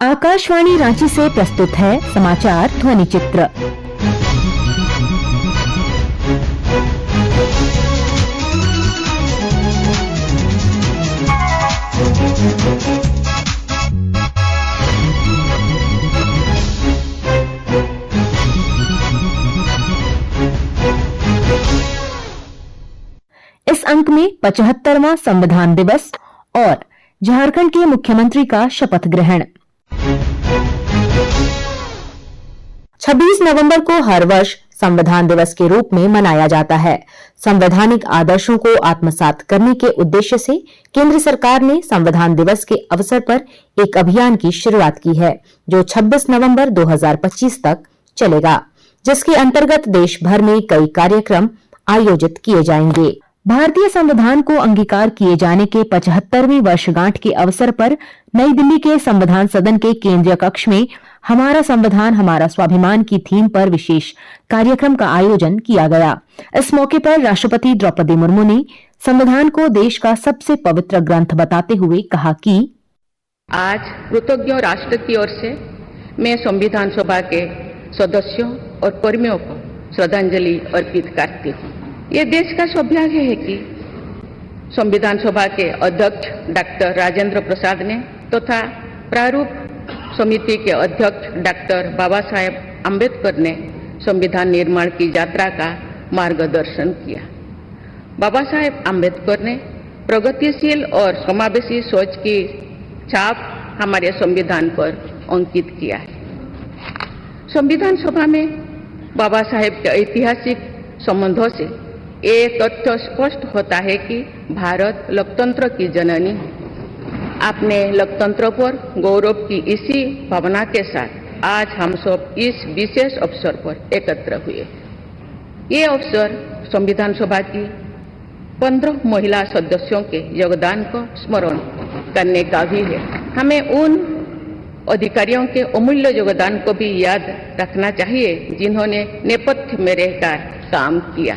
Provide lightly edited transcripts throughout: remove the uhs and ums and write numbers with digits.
आकाशवाणी रांची से प्रस्तुत है समाचार ध्वनि चित्र। इस अंक में 75वां संविधान दिवस और झारखंड के मुख्यमंत्री का शपथ ग्रहण। 26 नवंबर को हर वर्ष संविधान दिवस के रूप में मनाया जाता है। संवैधानिक आदर्शों को आत्मसात करने के उद्देश्य से केंद्र सरकार ने संविधान दिवस के अवसर पर एक अभियान की शुरुआत की है, जो 26 नवंबर 2025 तक चलेगा, जिसके अंतर्गत देश भर में कई कार्यक्रम आयोजित किए जाएंगे। भारतीय संविधान को अंगीकार किए जाने के 75वीं वर्षगांठ के अवसर पर नई दिल्ली के संविधान सदन के केंद्रीय कक्ष में हमारा संविधान हमारा स्वाभिमान की थीम पर विशेष कार्यक्रम का आयोजन किया गया। इस मौके पर राष्ट्रपति द्रौपदी मुर्मू ने संविधान को देश का सबसे पवित्र ग्रंथ बताते हुए कहा कि आज कृतज्ञ राष्ट्र की ओर से मैं संविधान सभा के सदस्यों और कर्मियों को श्रद्धांजलि अर्पित करती हूँ। ये देश का सौभाग्य है कि संविधान सभा के अध्यक्ष डॉक्टर राजेंद्र प्रसाद ने तथा प्रारूप समिति के अध्यक्ष डॉक्टर बाबा साहेब आम्बेडकर ने संविधान निर्माण की यात्रा का मार्गदर्शन किया। बाबा साहेब आम्बेडकर ने प्रगतिशील और समावेशी सोच की छाप हमारे संविधान पर अंकित किया है। संविधान सभा में बाबा साहेब के ऐतिहासिक संबंधों से ये तथ्य स्पष्ट होता है कि भारत लोकतंत्र की जननी है। अपने लोकतंत्र पर गौरव की इसी भावना के साथ आज हम सब इस विशेष अवसर पर एकत्र हुए। ये अवसर संविधान सभा की 15 महिला सदस्यों के योगदान को स्मरण करने का भी है। हमें उन अधिकारियों के अमूल्य योगदान को भी याद रखना चाहिए जिन्होंने नेपथ्य में रहकर काम किया।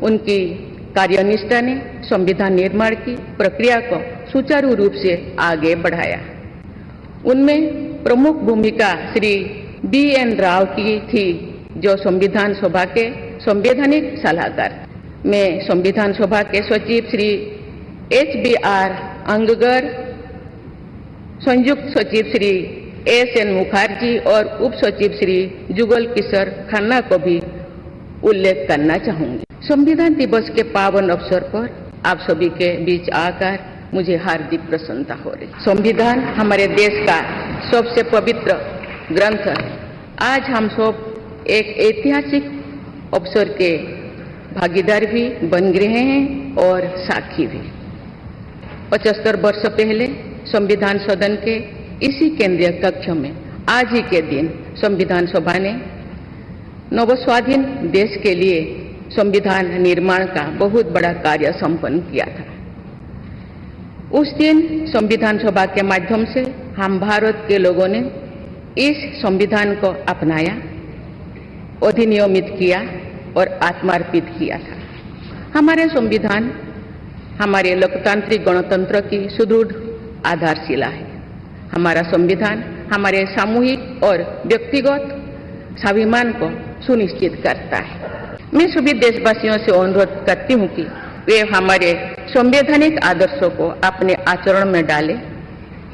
उनकी कार्यनिष्ठा ने संविधान निर्माण की प्रक्रिया को सुचारू रूप से आगे बढ़ाया। उनमें प्रमुख भूमिका श्री B.N. राव की थी, जो संविधान सभा के संवैधानिक सलाहकार। मैं संविधान सभा के सचिव श्री H.B.R. अंगगर, संयुक्त सचिव श्री S.N. मुखर्जी और उप सचिव श्री जुगल किशोर खन्ना को भी उल्लेख करना चाहूंगी। संविधान दिवस के पावन अवसर पर आप सभी के बीच आकर मुझे हार्दिक प्रसन्नता हो रही। संविधान हमारे देश का सबसे पवित्र ग्रंथ है। आज हम सब एक ऐतिहासिक अवसर के भागीदार भी बन रहे हैं और साक्षी भी। 75 वर्ष पहले संविधान सदन के इसी केंद्रीय कक्ष में आज ही के दिन संविधान सभा ने नवस्वाधीन देश के लिए संविधान निर्माण का बहुत बड़ा कार्य संपन्न किया था। उस दिन संविधान सभा के माध्यम से हम भारत के लोगों ने इस संविधान को अपनाया, अधिनियमित किया और आत्मार्पित किया था। हमारे संविधान हमारे लोकतांत्रिक गणतंत्र की सुदृढ़ आधारशिला है। हमारा संविधान हमारे सामूहिक और व्यक्तिगत स्वाभिमान को सुनिश्चित करता है। मैं सभी देशवासियों से अनुरोध करती हूँ कि वे हमारे संवैधानिक आदर्शों को अपने आचरण में डालें,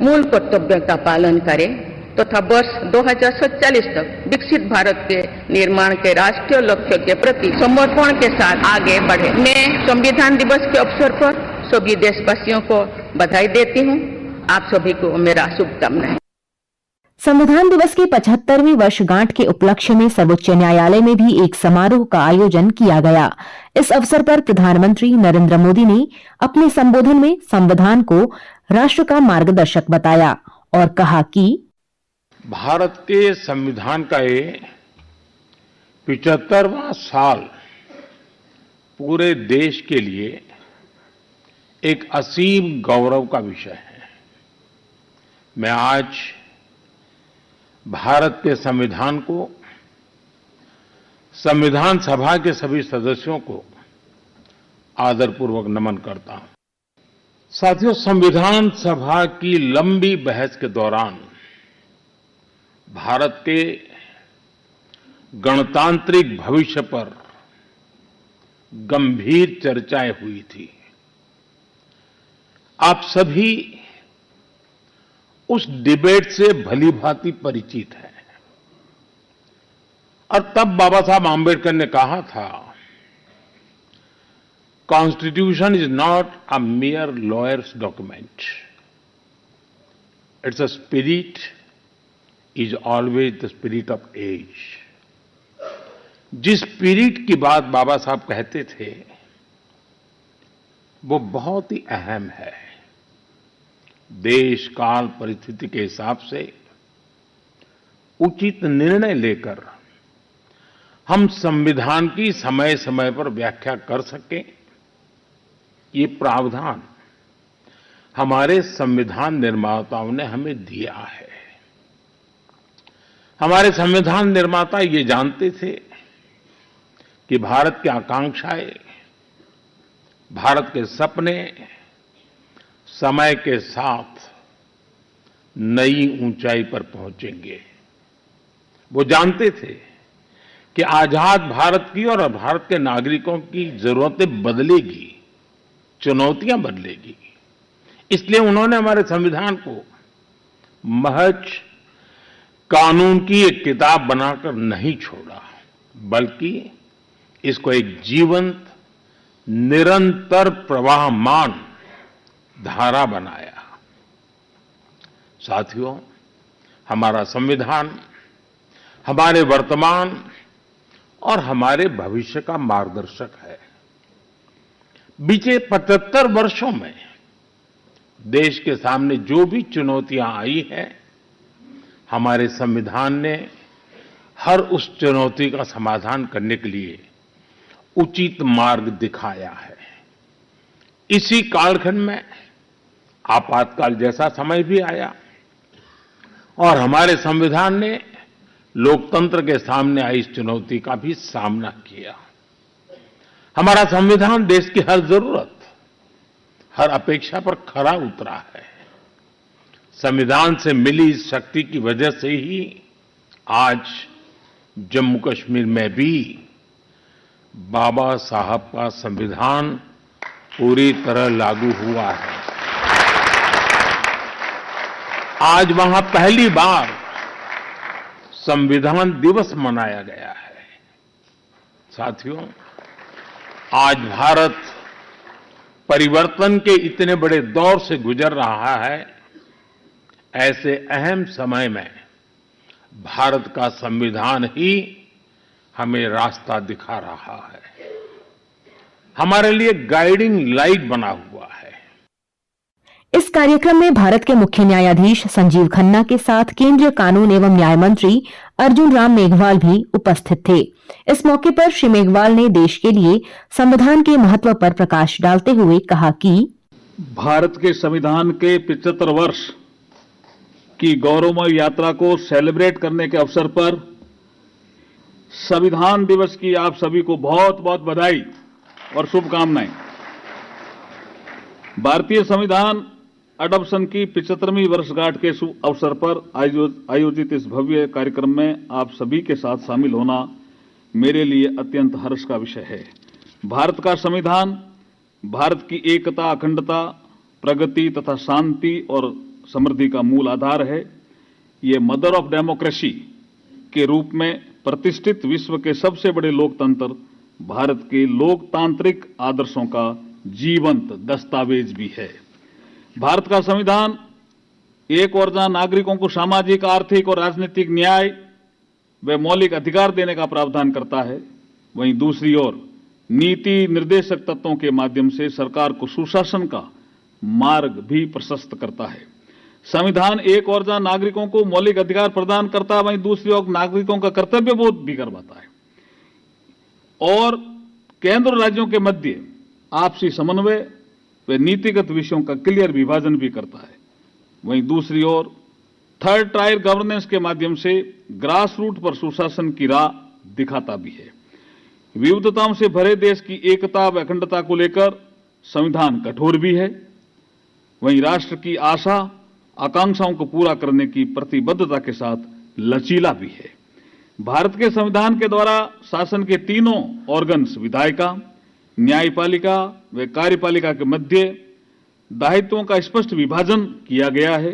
मूल कर्तव्यों का पालन करें तथा वर्ष 2047 तक विकसित भारत के निर्माण के राष्ट्रीय लक्ष्य के प्रति समर्पण के साथ आगे बढ़े। मैं संविधान दिवस के अवसर पर सभी देशवासियों को बधाई देती हूँ। आप सभी को मेरा शुभकामनाएं। संविधान दिवस की 75वीं वर्षगांठ के उपलक्ष्य में सर्वोच्च न्यायालय में भी एक समारोह का आयोजन किया गया। इस अवसर पर प्रधानमंत्री नरेंद्र मोदी ने अपने संबोधन में संविधान को राष्ट्र का मार्गदर्शक बताया और कहा कि भारत के संविधान का ये 75वां साल पूरे देश के लिए एक असीम गौरव का विषय है। मैं आज भारत के संविधान को, संविधान सभा के सभी सदस्यों को आदरपूर्वक नमन करता हूं। साथियों, संविधान सभा की लंबी बहस के दौरान भारत के गणतांत्रिक भविष्य पर गंभीर चर्चाएं हुई थी। आप सभी उस डिबेट से भलीभांति परिचित हैं और तब बाबा साहब आंबेडकर ने कहा था, constitution is not a mere lawyers document, it's a spirit, is always the spirit of age. जिस स्पिरिट की बात बाबा साहब कहते थे वो बहुत ही अहम है। देश काल परिस्थिति के हिसाब से उचित निर्णय लेकर हम संविधान की समय समय पर व्याख्या कर सकें, ये प्रावधान हमारे संविधान निर्माताओं ने हमें दिया है। हमारे संविधान निर्माता ये जानते थे कि भारत की आकांक्षाएं, भारत के सपने समय के साथ नई ऊंचाई पर पहुंचेंगे। वो जानते थे कि आजाद भारत की और भारत के नागरिकों की जरूरतें बदलेगी, चुनौतियां बदलेगी। इसलिए उन्होंने हमारे संविधान को महज कानून की एक किताब बनाकर नहीं छोड़ा, बल्कि इसको एक जीवंत, निरंतर प्रवाहमान धारा बनाया। साथियों, हमारा संविधान हमारे वर्तमान और हमारे भविष्य का मार्गदर्शक है। बीते 75 वर्षों में देश के सामने जो भी चुनौतियां आई हैं, हमारे संविधान ने हर उस चुनौती का समाधान करने के लिए उचित मार्ग दिखाया है। इसी कालखंड में आपातकाल जैसा समय भी आया और हमारे संविधान ने लोकतंत्र के सामने आई इस चुनौती का भी सामना किया। हमारा संविधान देश की हर जरूरत, हर अपेक्षा पर खरा उतरा है। संविधान से मिली इस शक्ति की वजह से ही आज जम्मू कश्मीर में भी बाबा साहब का संविधान पूरी तरह लागू हुआ है। आज वहां पहली बार संविधान दिवस मनाया गया है। साथियों, आज भारत परिवर्तन के इतने बड़े दौर से गुजर रहा है। ऐसे अहम समय में भारत का संविधान ही हमें रास्ता दिखा रहा है, हमारे लिए गाइडिंग लाइट बना हुआ है। इस कार्यक्रम में भारत के मुख्य न्यायाधीश संजीव खन्ना के साथ केंद्रीय कानून एवं न्याय मंत्री अर्जुन राम मेघवाल भी उपस्थित थे। इस मौके पर श्री मेघवाल ने देश के लिए संविधान के महत्व पर प्रकाश डालते हुए कहा कि भारत के संविधान के 75 वर्ष की गौरवमय यात्रा को सेलिब्रेट करने के अवसर पर संविधान दिवस की आप सभी को बहुत बहुत बधाई और शुभकामनाएं। भारतीय संविधान अडॉप्शन की 75वीं वर्षगांठ के अवसर पर आयोजित इस भव्य कार्यक्रम में आप सभी के साथ शामिल होना मेरे लिए अत्यंत हर्ष का विषय है। भारत का संविधान भारत की एकता, अखंडता, प्रगति तथा शांति और समृद्धि का मूल आधार है। ये मदर ऑफ डेमोक्रेसी के रूप में प्रतिष्ठित विश्व के सबसे बड़े लोकतंत्र भारत के लोकतांत्रिक आदर्शों का जीवंत दस्तावेज भी है। भारत का संविधान एक ओर जहां नागरिकों को सामाजिक, आर्थिक और राजनीतिक न्याय व मौलिक अधिकार देने का प्रावधान करता है, वहीं दूसरी ओर नीति निर्देशक तत्वों के माध्यम से सरकार को सुशासन का मार्ग भी प्रशस्त करता है। संविधान एक ओर जहां नागरिकों को मौलिक अधिकार प्रदान करता है, वहीं दूसरी ओर नागरिकों का कर्तव्य बोध भी करवाता है और केंद्र और राज्यों के मध्य आपसी समन्वय व नीतिगत विषयों का क्लियर विभाजन भी करता है। वहीं दूसरी ओर थर्ड टायर गवर्नेंस के माध्यम से ग्रास रूट पर सुशासन की राह दिखाता भी है। विविधताओं से भरे देश की एकता व अखंडता को लेकर संविधान कठोर भी है, वहीं राष्ट्र की आशा आकांक्षाओं को पूरा करने की प्रतिबद्धता के साथ लचीला भी है। भारत के संविधान के द्वारा शासन के तीनों ऑर्गन्स विधायिका, न्यायपालिका व कार्यपालिका के मध्य दायित्वों का स्पष्ट विभाजन किया गया है।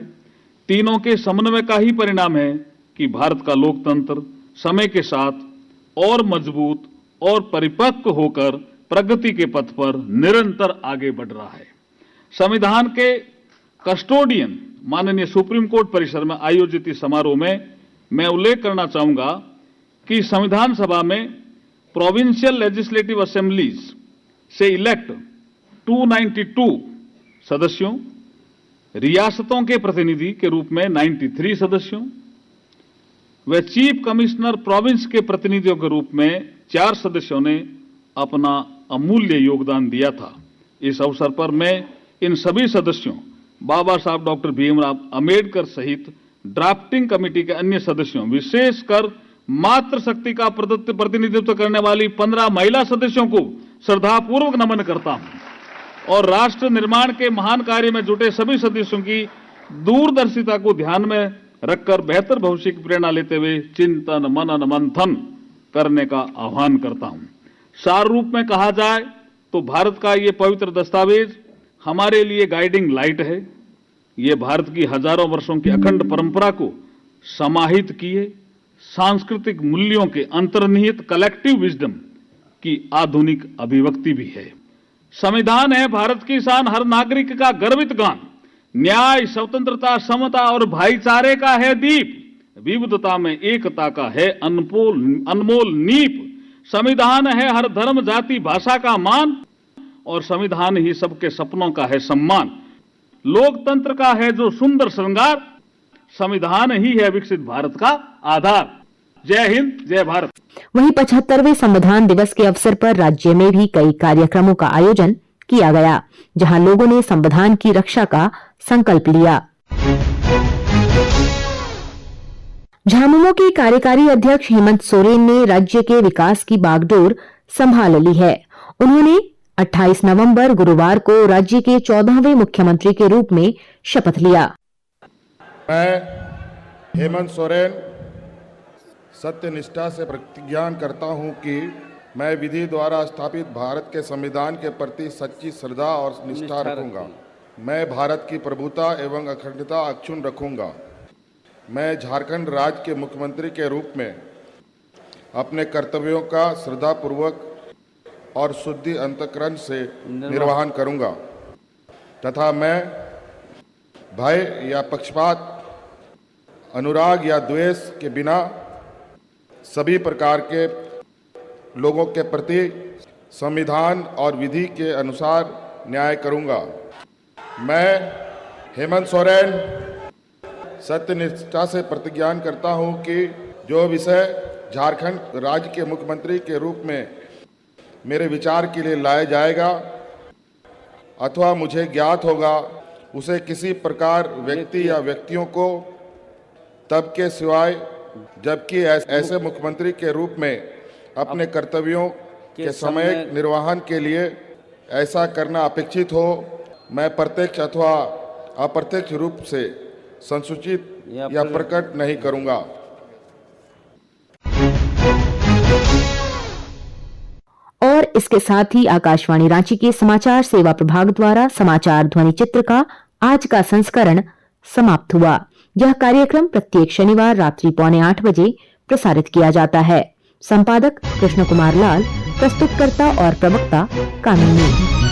तीनों के समन्वय का ही परिणाम है कि भारत का लोकतंत्र समय के साथ और मजबूत और परिपक्व होकर प्रगति के पथ पर निरंतर आगे बढ़ रहा है। संविधान के कस्टोडियन माननीय सुप्रीम कोर्ट परिसर में आयोजित इस समारोह में मैं उल्लेख करना चाहूंगा कि संविधान सभा में प्रोविंशियल लेजिस्लेटिव असेंबलीज से इलेक्ट 292 सदस्यों, रियासतों के प्रतिनिधि के रूप में 93 सदस्यों व चीफ कमिश्नर प्रोविंस के प्रतिनिधियों के रूप में 4 सदस्यों ने अपना अमूल्य योगदान दिया था। इस अवसर पर मैं इन सभी सदस्यों, बाबा साहब डॉक्टर भीमराव अंबेडकर सहित ड्राफ्टिंग कमेटी के अन्य सदस्यों, विशेषकर मातृशक्ति का प्रतिनिधित्व करने वाली 15 महिला सदस्यों को श्रद्धापूर्वक नमन करता हूं और राष्ट्र निर्माण के महान कार्य में जुटे सभी सदस्यों की दूरदर्शिता को ध्यान में रखकर बेहतर भविष्य की प्रेरणा लेते हुए चिंतन, मनन, मंथन करने का आह्वान करता हूं। सार रूप में कहा जाए तो भारत का ये पवित्र दस्तावेज हमारे लिए गाइडिंग लाइट है। ये भारत की हजारों वर्षों की अखंड परंपरा को समाहित किए सांस्कृतिक मूल्यों के अंतर्निहित कलेक्टिव विजडम की आधुनिक अभिव्यक्ति भी है। संविधान है भारत की शान, हर नागरिक का गर्वित गान, न्याय, स्वतंत्रता, समता और भाईचारे का है दीप, विविधता में एकता का है अनमोल नीप। संविधान है हर धर्म, जाति, भाषा का मान और संविधान ही सबके सपनों का है सम्मान। लोकतंत्र का है जो सुंदर श्रृंगार, संविधान ही है विकसित भारत का आधार। जय हिंद, जय भारत। वहीं 75वें संविधान दिवस के अवसर पर राज्य में भी कई कार्यक्रमों का आयोजन किया गया, जहां लोगों ने संविधान की रक्षा का संकल्प लिया। झामुमो के कार्यकारी अध्यक्ष हेमंत सोरेन ने राज्य के विकास की बागडोर संभाल ली है। उन्होंने 28 नवंबर गुरुवार को राज्य के 14वें मुख्यमंत्री के रूप में शपथ लिया। मैं हेमंत सोरेन सत्यनिष्ठा से प्रतिज्ञा करता हूं कि मैं विधि द्वारा स्थापित भारत के संविधान के प्रति सच्ची श्रद्धा और निष्ठा रखूंगा। मैं भारत की प्रभुता एवं अखंडता अक्षुण्ण रखूंगा। मैं झारखंड राज्य के मुख्यमंत्री के रूप में अपने कर्तव्यों का श्रद्धापूर्वक और शुद्धि अंतःकरण से निर्वहन करूंगा तथा मैं भय या पक्षपात, अनुराग या द्वेष के बिना सभी प्रकार के लोगों के प्रति संविधान और विधि के अनुसार न्याय करूंगा। मैं हेमंत सोरेन सत्यनिष्ठा से प्रतिज्ञा करता हूं कि जो विषय झारखंड राज्य के मुख्यमंत्री के रूप में मेरे विचार के लिए लाया जाएगा अथवा मुझे ज्ञात होगा, उसे किसी प्रकार व्यक्ति या व्यक्तियों को तब के सिवाय, जबकि ऐसे मुख्यमंत्री के रूप में अपने कर्तव्यों के समय निर्वहन के लिए ऐसा करना अपेक्षित हो, मैं प्रत्यक्ष अथवा अप्रत्यक्ष रूप से संसूचित या प्रकट नहीं करूंगा। और इसके साथ ही आकाशवाणी रांची के समाचार सेवा प्रभाग द्वारा समाचार ध्वनि चित्र का आज का संस्करण समाप्त हुआ। यह कार्यक्रम प्रत्येक शनिवार रात्रि 7:45 बजे प्रसारित किया जाता है। संपादक कृष्ण कुमार लाल, प्रस्तुतकर्ता और प्रवक्ता कामिनी।